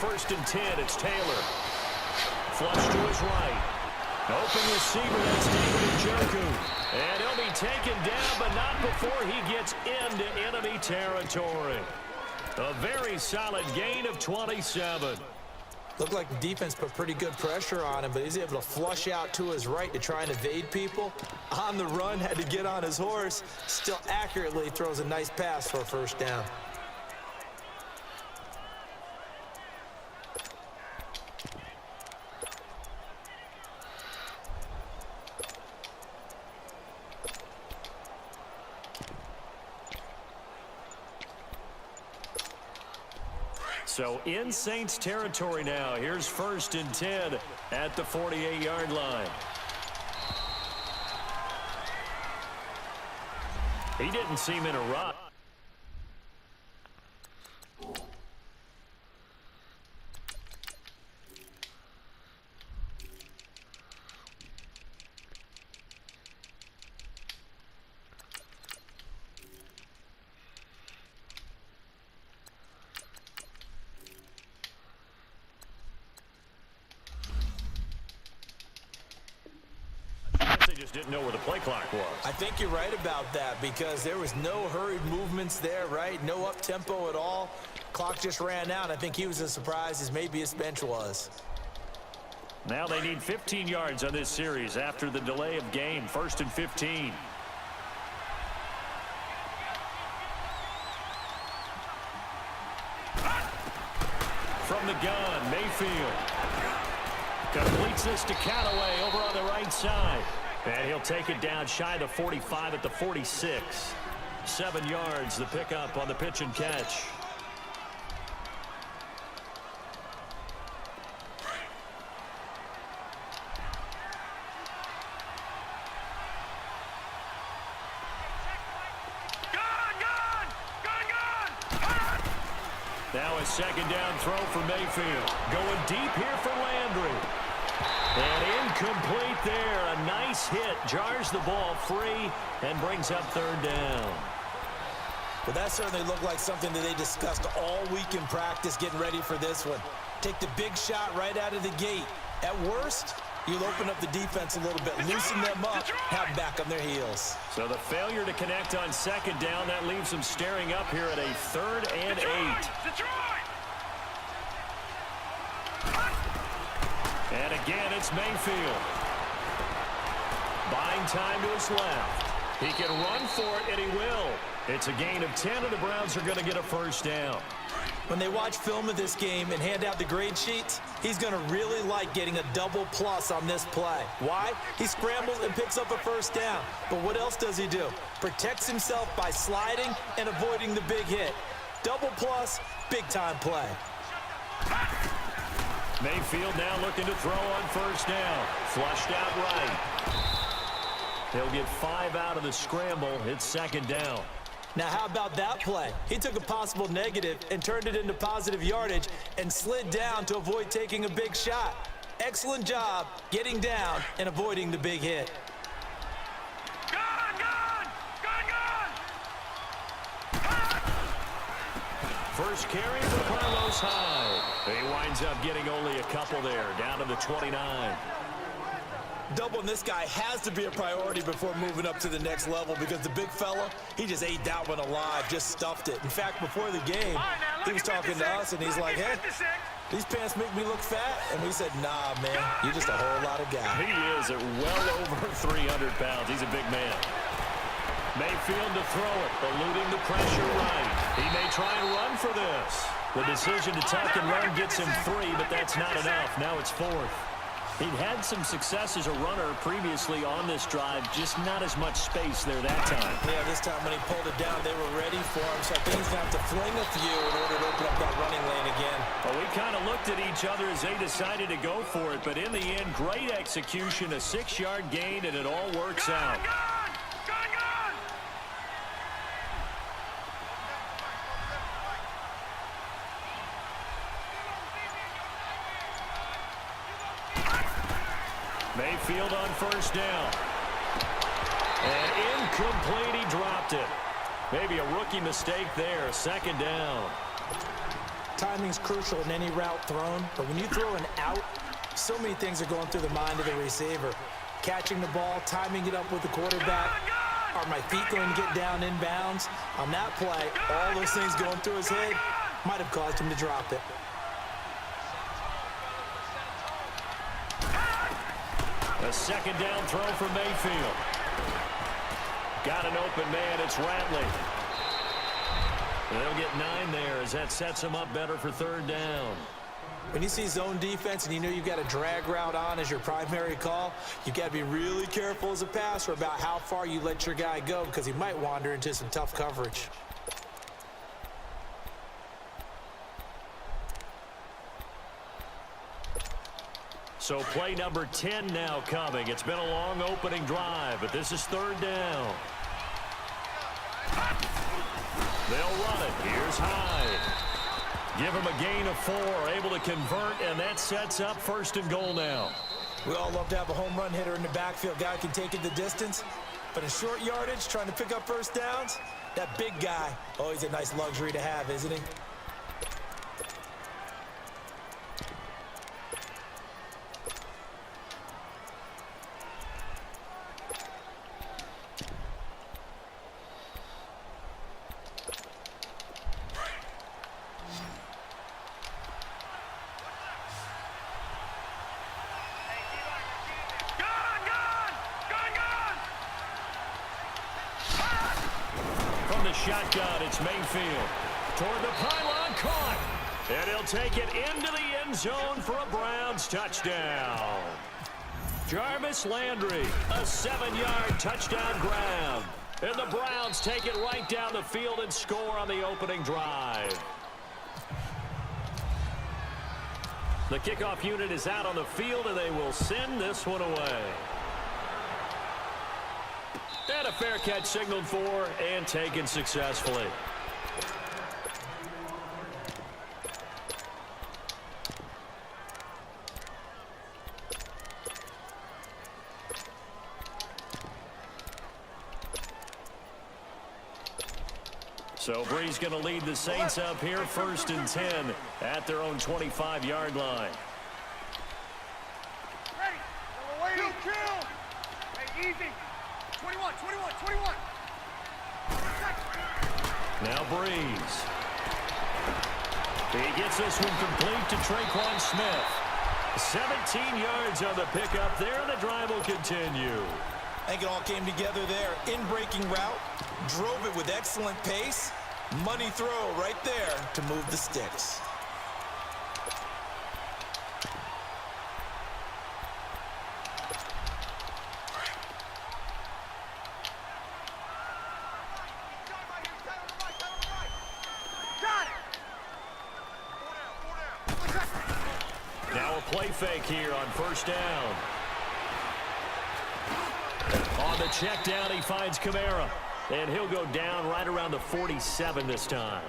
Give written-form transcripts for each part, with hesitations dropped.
first and 10. It's Taylor. Flush to his right. Open receiver, that's David Njoku. And he'll be taken down, but not before he gets into enemy territory. A very solid gain of 27. Looked like the defense put pretty good pressure on him, but he's able to flush out to his right to try and evade people. On the run, had to get on his horse. Still accurately throws a nice pass for a first down. So in Saints territory now. Here's first and 10 at the 48-yard line. He didn't seem in a rush. Just didn't know where the play clock was. I think you're right about that because there was no hurried movements there, right? No up-tempo at all. Clock just ran out. I think he was as surprised as maybe his bench was. Now they need 15 yards on this series after the delay of game. First and 15. From the gun, Mayfield completes this to Callaway over on the right side. And he'll take it down shy of the 45 at the 46. 7 yards, the pickup on the pitch and catch. Now a second down throw for Mayfield. Going deep here for Landry. And incomplete there. A nice hit. Jars the ball free and brings up third down. Well, that certainly looked like something that they discussed all week in practice getting ready for this one. Take the big shot right out of the gate. At worst, you'll open up the defense a little bit, loosen them up, have them back on their heels. So the failure to connect on second down, that leaves them staring up here at a 3rd and 8. And again, it's Mayfield. Buying time to his left. He can run for it, and he will. It's a gain of 10, and the Browns are going to get a first down. When they watch film of this game and hand out the grade sheets, he's going to really like getting a double plus on this play. Why? He scrambles and picks up a first down. But what else does he do? Protects himself by sliding and avoiding the big hit. Double plus, big-time play. Mayfield now looking to throw on first down. Flushed out right. He'll get 5 out of the scramble. It's second down. Now, how about that play? He took a possible negative and turned it into positive yardage and slid down to avoid taking a big shot. Excellent job getting down and avoiding the big hit. First carry for Carlos Hyde. He winds up getting only a couple there, down to the 29. Doubling this guy has to be a priority before moving up to the next level because the big fella, he just ate that one alive, just stuffed it. In fact, before the game, he was talking to us, and he's like, hey, these pants make me look fat. And we said, nah, man, you're just a whole lot of guy. He is at well over 300 pounds. He's a big man. Mayfield to throw it, eluding the pressure right. He may try and run for this. The decision to tuck and run gets him 3, but that's not enough. Now it's 4th. He'd had some success as a runner previously on this drive, just not as much space there that time. Yeah, this time when he pulled it down, they were ready for him, so I think he's going to have to fling a few in order to open up that running lane again. Well, we kind of looked at each other as they decided to go for it, but in the end, great execution, a 6-yard gain, and it all works out. Mayfield on first down. And incomplete, he dropped it. Maybe a rookie mistake there, second down. Timing's crucial in any route thrown, but when you throw an out, so many things are going through the mind of the receiver. Catching the ball, timing it up with the quarterback. Are my feet going to get down in bounds? On that play, all those things going through his head might have caused him to drop it. A second down throw for Mayfield. Got an open man, it's Ratley. They'll get 9 there as that sets him up better for third down. When you see zone defense and you know you've got a drag route on as your primary call, you've got to be really careful as a passer about how far you let your guy go because he might wander into some tough coverage. So play number 10 now coming. It's been a long opening drive, but this is third down. They'll run it. Here's Hyde. Give him a gain of 4, able to convert, and that sets up first and goal now. We all love to have a home run hitter in the backfield. Guy can take it the distance, but in short yardage, trying to pick up first downs, that big guy, always a nice luxury to have, isn't he? Shotgun, it's Mayfield. Toward the pylon, caught. And he'll take it into the end zone for a Browns touchdown. Jarvis Landry, a 7-yard touchdown grab. And the Browns take it right down the field and score on the opening drive. The kickoff unit is out on the field, and they will send this one away. And a fair catch signaled for and taken successfully. So Bree's going to lead the Saints up here first and 10 at their own 25-yard line. Ready. Kill. Hey, easy. 21. Now Breeze. He gets this one complete to Traquan Smith. 17 yards on the pickup there, and the drive will continue. I think it all came together there. In-breaking route, drove it with excellent pace. Money throw right there to move the sticks. Play fake here on first down. On the check down, he finds Kamara. And he'll go down right around the 47 this time.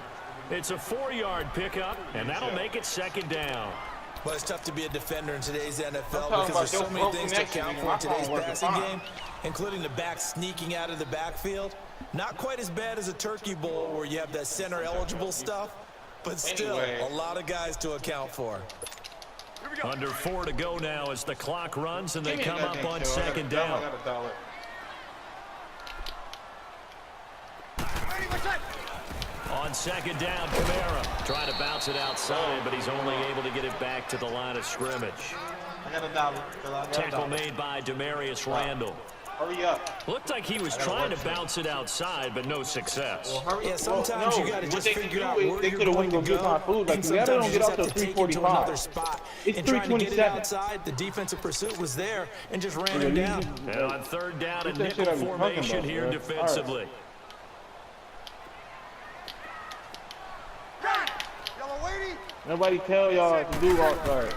It's a 4-yard pickup, and that'll make it second down. Well, it's tough to be a defender in today's NFL because there's so many things to account for in today's passing game, including the back sneaking out of the backfield. Not quite as bad as a turkey bowl where you have that center-eligible stuff, but still a lot of guys to account for. Under 4 to go now as the clock runs, and they come up on second down. On second down, Kamara trying to bounce it outside, but he's only able to get it back to the line of scrimmage. Tackle made by Demarius Randall. Hurry up. Looked like he was trying to bounce it outside, but no success. Yeah, sometimes you got to just figure out where you're going to go, and sometimes you just have to take it to another spot. And trying to get it outside, the defensive pursuit was there and just ran him down. And on third down, a nickel formation here defensively. Nobody tell y'all to do all right.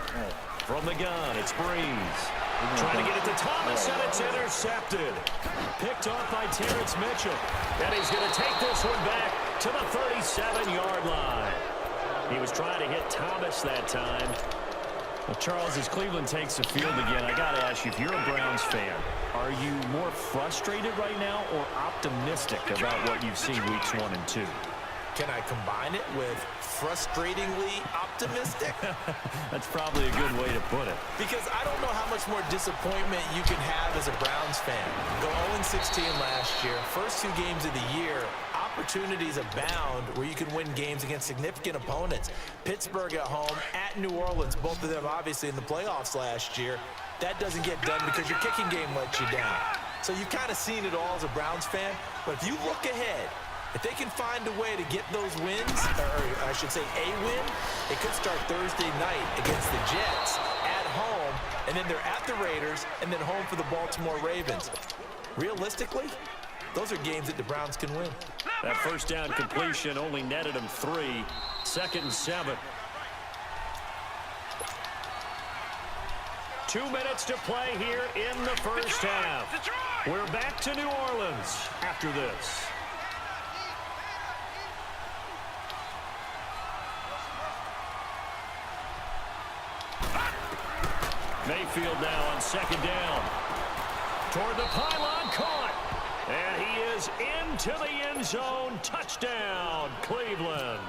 From the gun, it's Breeze. Trying to get it to Thomas, and it's intercepted. Picked off by Terrence Mitchell. And he's going to take this one back to the 37-yard line. He was trying to hit Thomas that time. Well, Charles, as Cleveland takes the field again, I got to ask you, if you're a Browns fan, are you more frustrated right now or optimistic about what you've seen weeks 1 and 2? Can I combine it with frustratingly optimistic? That's probably a good way to put it. Because I don't know how much more disappointment you can have as a Browns fan. Go 0-16 last year, first 2 games of the year, opportunities abound where you can win games against significant opponents. Pittsburgh at home, at New Orleans, both of them obviously in the playoffs last year. That doesn't get done because your kicking game lets you down. So you've kind of seen it all as a Browns fan. But if you look ahead, if they can find a way to get those wins, or I should say a win, it could start Thursday night against the Jets at home, and then they're at the Raiders, and then home for the Baltimore Ravens. Realistically, those are games that the Browns can win. That first down completion only netted them 3. 2nd and 7. 2 minutes to play here in the first half. We're back to New Orleans after this. Mayfield now on 2nd down. Toward the pylon, caught. And he is into the end zone. Touchdown, Cleveland.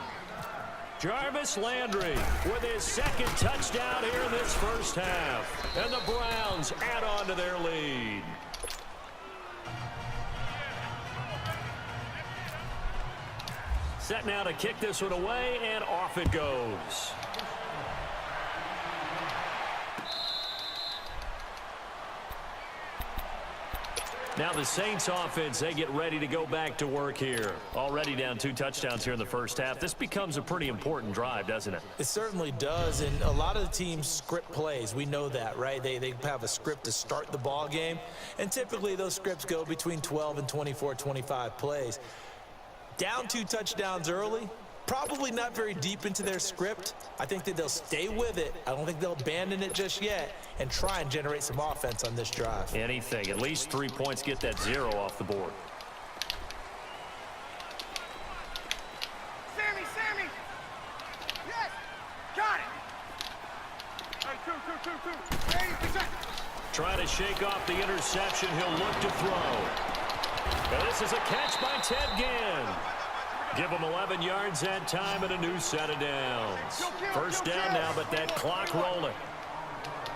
Jarvis Landry with his 2nd touchdown here in this first half. And the Browns add on to their lead. Set now to kick this one away, and off it goes. Now the Saints offense, they get ready to go back to work here. Already down 2 touchdowns here in the first half. This becomes a pretty important drive, doesn't it? It certainly does, and a lot of the teams script plays. We know that, right? They have a script to start the ball game, and typically those scripts go between 12 and 24, 25 plays. Down 2 touchdowns early, probably not very deep into their script. I think that they'll stay with it. I don't think they'll abandon it just yet and try and generate some offense on this drive. Anything. At least 3 points, get that 0 off the board. Sammy! Yes! Got it! Hey, two. 80%. Trying to shake off the interception. He'll look to throw. Now this is a catch by Ted Ginn. Give him 11 yards that time and a new set of downs. First down now, but that clock rolling.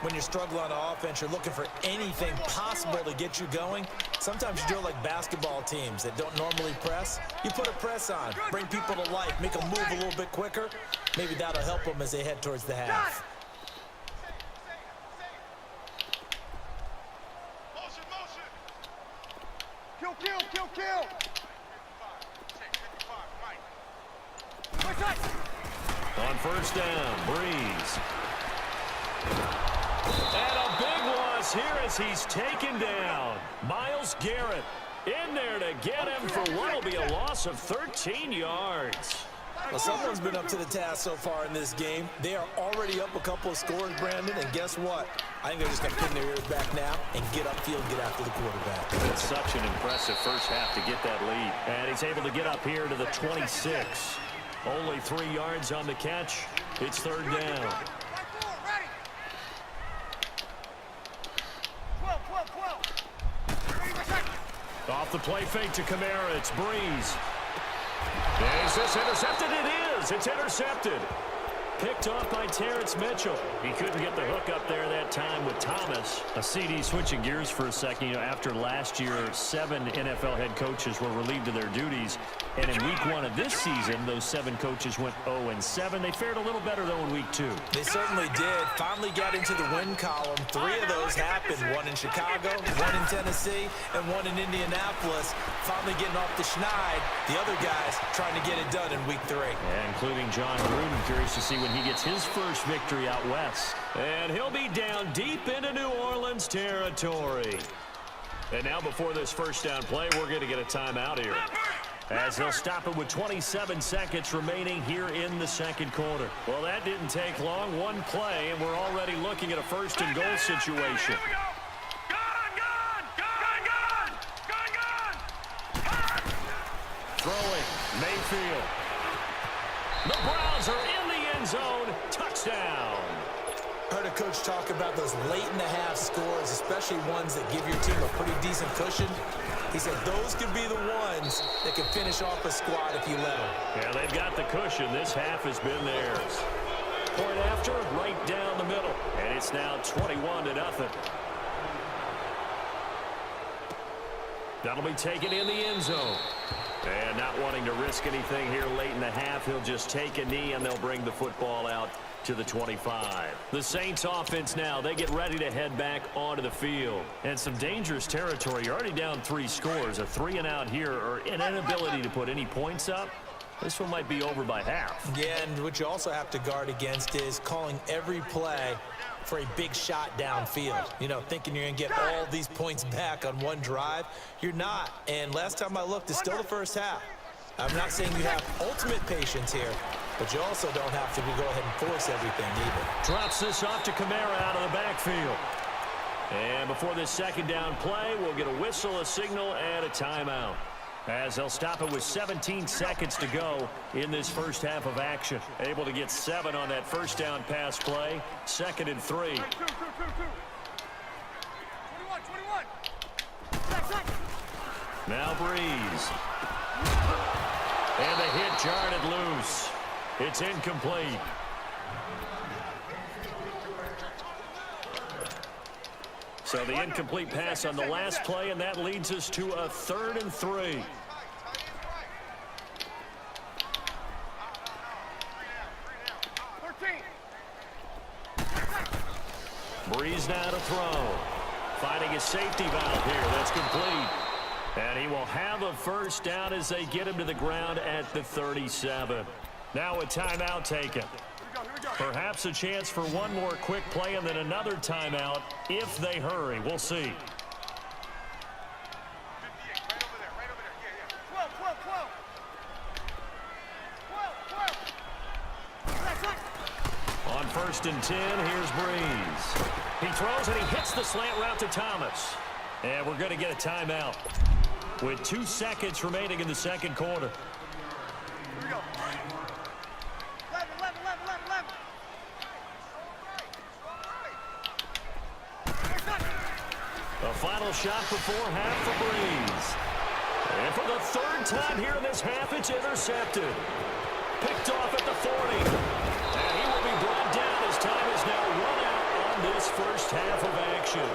When you're struggling on offense, you're looking for anything possible to get you going. Sometimes you do it like basketball teams that don't normally press. You put a press on, bring people to life, make them move a little bit quicker. Maybe that'll help them as they head towards the half. Kill! On first down, Breeze. And a big loss here as he's taken down. Myles Garrett in there to get him for what will be a loss of 13 yards. Well, someone's been up to the task so far in this game. They are already up a couple of scores, Brandon, and guess what? I think they're just going to pin their ears back now and get upfield and get after the quarterback. It's such an impressive first half to get that lead. And he's able to get up here to the 26. Only 3 yards on the catch. It's 3rd down. 12. Off the play fake to Kamara. It's Breeze. Is this intercepted? It is. It's intercepted. Picked off by Terrence Mitchell. He couldn't get the hook up there that time with Thomas. A CD switching gears for a second. You know, after last year, 7 NFL head coaches were relieved of their duties. And in week 1 of this season, those 7 coaches went 0-7. They fared a little better, though, in week 2. They certainly did. Finally got into the win column. 3 of those happened. 1 in Chicago, 1 in Tennessee, and 1 in Indianapolis. Finally getting off the schneid. The other guys trying to get it done in week 3. Yeah, including John Gruden. Curious to see when he gets his first victory out west. And he'll be down deep into New Orleans territory. And now before this first down play, we're going to get a timeout here, as they'll stop it with 27 seconds remaining here in the second quarter. Well, that didn't take long. 1 play, and we're already looking at a 1st and goal situation. Throwing, Mayfield. The Browns are in the end zone. Touchdown. Heard a coach talk about those late-in-the-half scores, especially ones that give your team a pretty decent cushion. He said those could be the ones that can finish off a squad if you let them. Yeah, they've got the cushion. This half has been theirs. Point after, right down the middle. And it's now 21-0. That'll be taken in the end zone. And not wanting to risk anything here late in the half, he'll just take a knee and they'll bring the football out to the 25. The Saints offense now, they get ready to head back onto the field. And some dangerous territory. You're already down 3 scores. A 3-and-out here or an inability to put any points up. This one might be over by half. Yeah, and what you also have to guard against is calling every play for a big shot downfield. You know, thinking you're going to get all these points back on one drive. You're not. And last time I looked, it's still the first half. I'm not saying you have ultimate patience here, but you also don't have to go ahead and force everything either. Drops this off to Kamara out of the backfield. And before this second down play, we'll get a whistle, a signal, and a timeout, as they'll stop it with 17 seconds to go in this first half of action. Able to get 7 on that first down pass play. 2nd and 3. 21, 21. Now Breeze. And the hit jarred it loose. It's incomplete. So the incomplete pass on the last play, and that leads us to a 3rd and 3. Breeze now to throw. Finding a safety valve here. That's complete. And he will have a first down as they get him to the ground at the 37. Now a timeout taken. Perhaps a chance for one more quick play and then another timeout if they hurry. We'll see. 58, right over there. Yeah. 12. On 1st and 10, here's Breeze. He throws and he hits the slant route to Thomas. And we're going to get a timeout with 2 seconds remaining in the second quarter. Here we go. 11. A final shot before half for Breeze. And for the 3rd time here in this half, it's intercepted. Picked off at the 40. And he will be brought down as time is now run out on this first half of action.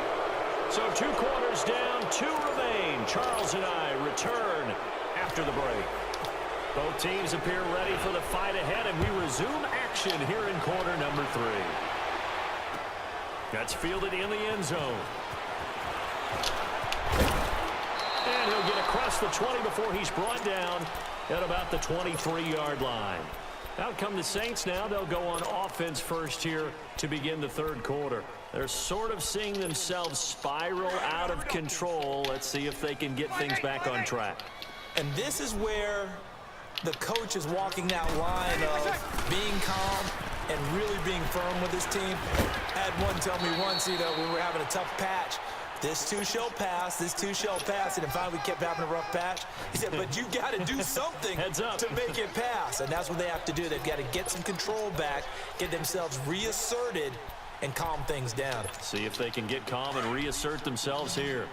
So 2 quarters down, 2 remain. Charles and I return after the break. Both teams appear ready for the fight ahead, and we resume action here in quarter number 3. That's fielded in the end zone. And he'll get across the 20 before he's brought down at about the 23-yard line. Out come the Saints now. They'll go on offense first here to begin the 3rd quarter. They're sort of seeing themselves spiral out of control. Let's see if they can get things back on track. And this is where the coach is walking that line of being calm and really being firm with his team. I had one tell me once, we were having a tough patch. This too shall pass, this too shall pass, and then finally we kept having a rough patch. He said, but you got to do something to make it pass, and that's what they have to do. They've got to get some control back, get themselves reasserted, and calm things down. See if they can get calm and reassert themselves here.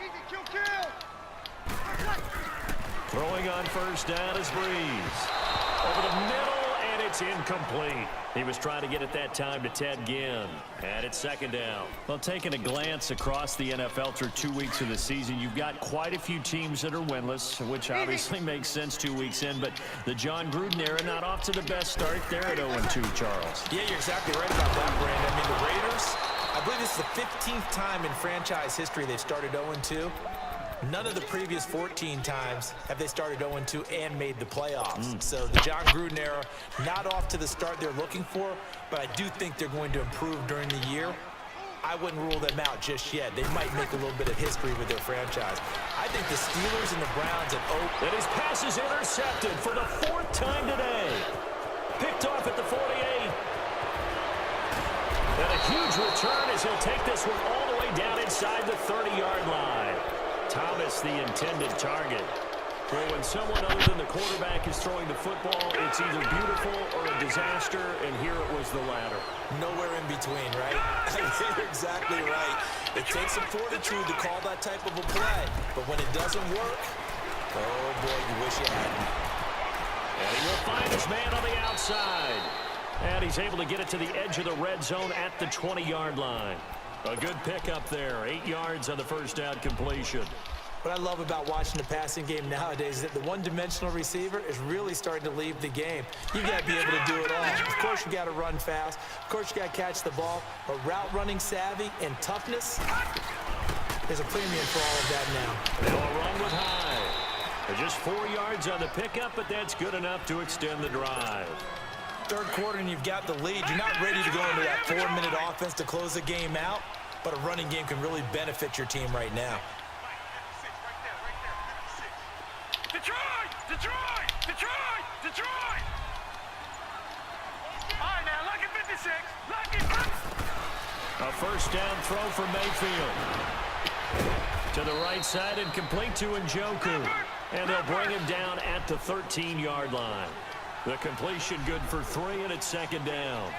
Easy, kill. Throwing on first down is Breeze. Over the middle, and it's incomplete. He was trying to get it that time to Ted Ginn. And it's 2nd down. Well, taking a glance across the NFL through 2 weeks of the season, you've got quite a few teams that are winless, which obviously makes sense 2 weeks in. But the John Gruden era not off to the best start. They're at 0-2, Charles. Yeah, you're exactly right about that, Brandon. I mean, the Raiders, I believe this is the 15th time in franchise history they've started 0-2. None of the previous 14 times have they started 0-2 and made the playoffs. So the John Gruden era, not off to the start they're looking for, but I do think they're going to improve during the year. I wouldn't rule them out just yet. They might make a little bit of history with their franchise. I think the Steelers and the Browns have And his pass is intercepted for the 4th time today. Picked off at the 48. And a huge return as he'll take this one all the way down inside the 30-yard line. Thomas, the intended target. Well, when someone other than the quarterback is throwing the football, it's either beautiful or a disaster, and here it was the latter. Nowhere in between, right? You're exactly right. It takes some fortitude to call that type of a play, but when it doesn't work, oh boy, you wish you hadn't. And he will find his man on the outside. And he's able to get it to the edge of the red zone at the 20-yard line. A good pickup there, 8 yards on the first down completion. What I love about watching the passing game nowadays is that the one-dimensional receiver is really starting to leave the game. You got to be able to do it all. Of course, you got to run fast. Of course, you got to catch the ball. But route running savvy and toughness, there's a premium for all of that now. Now a run with High. Just 4 yards on the pickup, but that's good enough to extend the drive. Third quarter and you've got the lead. You're not ready to go into that 4-minute offense to close the game out, but a running game can really benefit your team right now. Detroit! Detroit! Detroit! Detroit! All right, now, lucky 56. Lucky 56. A first down throw for Mayfield. To the right side and complete to Njoku. And they'll bring him down at the 13-yard line. The completion good for 3, and it's second down.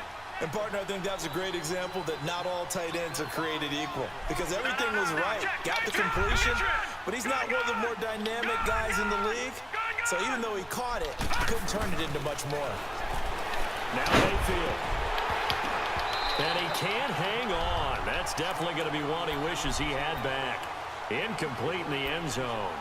And, partner, I think that's a great example that not all tight ends are created equal. Because everything was right. Got the completion, but he's not one of the more dynamic guys in the league. So even though he caught it, he couldn't turn it into much more. Now Mayfield. And he can't hang on. That's definitely going to be one he wishes he had back. Incomplete in the end zone.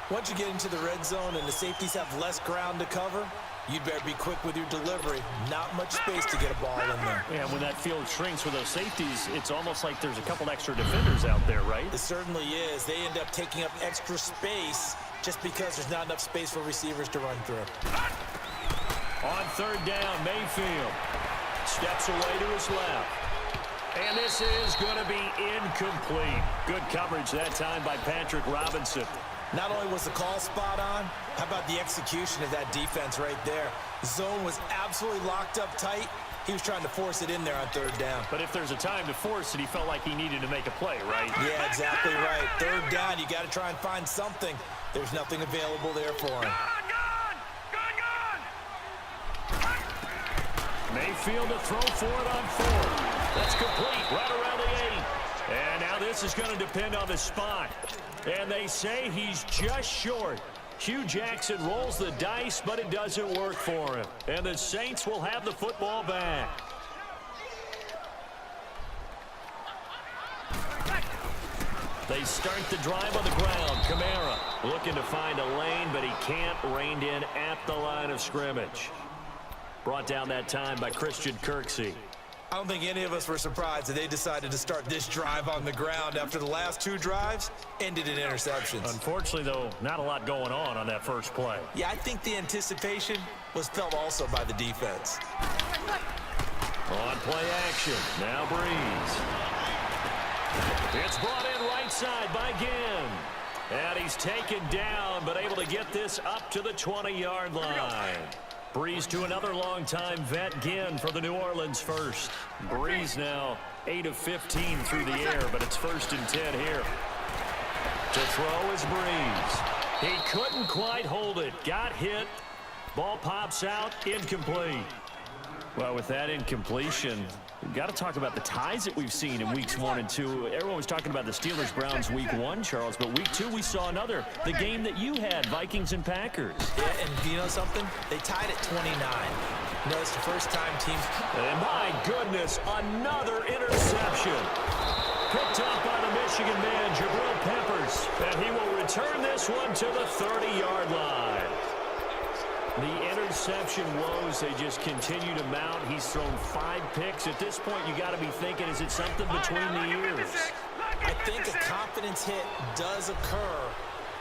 Once you get into the red zone and the safeties have less ground to cover, you'd better be quick with your delivery. Not much space to get a ball in there. Yeah, when that field shrinks with those safeties, it's almost like there's a couple extra defenders out there, right? It certainly is. They end up taking up extra space just because there's not enough space for receivers to run through. On third down, Mayfield steps away to his left. And this is going to be incomplete. Good coverage that time by Patrick Robinson. Not only was the call spot on, how about the execution of that defense right there? The zone was absolutely locked up tight. He was trying to force it in there on third down. But if there's a time to force it, he felt like he needed to make a play, right? Yeah, exactly right. Third down, you got to try and find something. There's nothing available there for him. Mayfield to throw for it on 4. That's complete right around the 8. And now this is going to depend on the spot. And they say he's just short. Hugh Jackson rolls the dice, but it doesn't work for him. And the Saints will have the football back. They start the drive on the ground. Kamara looking to find a lane, but he can't. Reined in at the line of scrimmage. Brought down that time by Christian Kirksey. I don't think any of us were surprised that they decided to start this drive on the ground after the last 2 drives ended in interceptions. Unfortunately, though, not a lot going on that first play. Yeah, I think the anticipation was felt also by the defense. On play action, now Breeze. It's brought in right side by Ginn. And he's taken down, but able to get this up to the 20-yard line. Breeze to another long-time vet, Ginn, for the New Orleans first. Breeze now 8 of 15 through the air, but it's 1st and 10 here. To throw is Breeze. He couldn't quite hold it. Got hit. Ball pops out. Incomplete. Well, with that incompletion, we've got to talk about the ties that we've seen in weeks 1 and 2. Everyone was talking about the Steelers-Browns week 1, Charles, but week 2 we saw another. The game that you had, Vikings and Packers. Yeah, and you know something? They tied at 29. You know, it's the first time teams... And my goodness, another interception. Picked up by the Michigan man, Jabril Peppers. And he will return this one to the 30-yard line. The interception woes, they just continue to mount. He's thrown 5 picks. At this point, you got to be thinking, is it something between the ears? I think a confidence hit does occur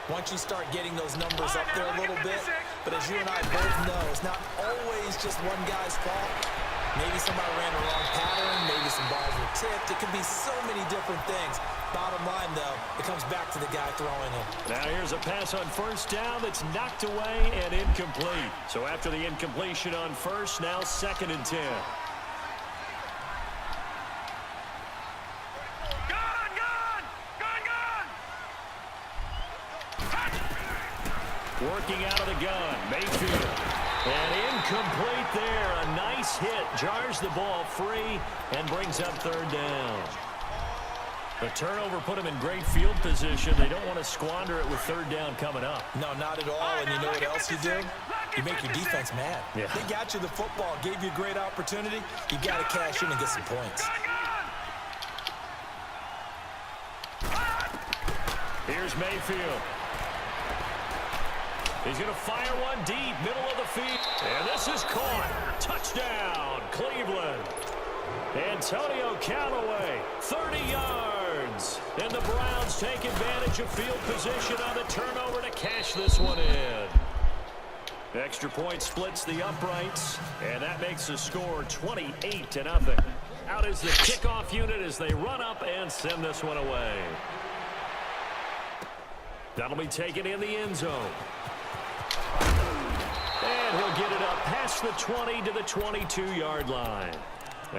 once you start getting those numbers up there a little bit. But as you and I both know, it's not always just one guy's fault. Maybe somebody ran the wrong pattern. Maybe some balls were tipped. It could be so many different things. Bottom line, though, it comes back to the guy throwing it. Now here's a pass on first down that's knocked away and incomplete. So after the incompletion on first, now 2nd and 10. Working out of the gun, Mayfield. And incomplete there. A nice hit. Jars the ball free and brings up third down. The turnover put him in great field position. They don't want to squander it with third down coming up. No, not at all. And you know what else you do? You make your defense mad. Yeah. They got you the football, gave you a great opportunity. You got to cash in and get some points. Here's Mayfield. He's going to fire one deep, middle of the field. And this is caught. Touchdown, Cleveland. Antonio Callaway, 30 yards. And the Browns take advantage of field position on the turnover to cash this one in. Extra point splits the uprights, and that makes the score 28-0. Out is the kickoff unit as they run up and send this one away. That'll be taken in the end zone. And he'll get it up past the 20 to the 22-yard line.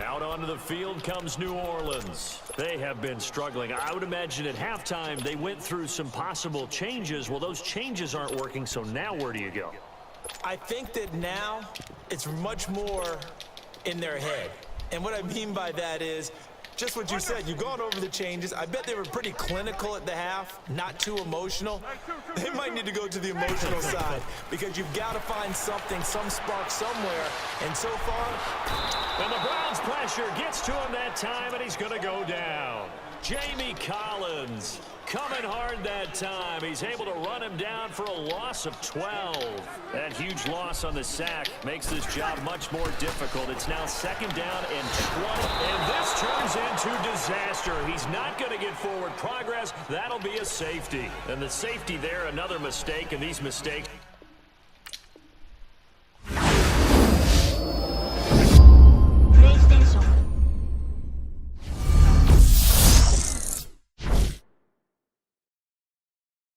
Out onto the field comes New Orleans. They have been struggling. I would imagine at halftime they went through some possible changes. Well, those changes aren't working, so now where do you go? I think that now it's much more in their head. And what I mean by that is just what you said. You've gone over the changes. I bet they were pretty clinical at the half, not too emotional. They might need to go to the emotional side because you've got to find something, some spark somewhere. And so far... And the Browns pressure gets to him that time, and he's going to go down. Jamie Collins coming hard that time. He's able to run him down for a loss of 12. That huge loss on the sack makes this job much more difficult. It's now second down and 20. And this turns into disaster. He's not going to get forward progress. That'll be a safety. And the safety there, another mistake, and these mistakes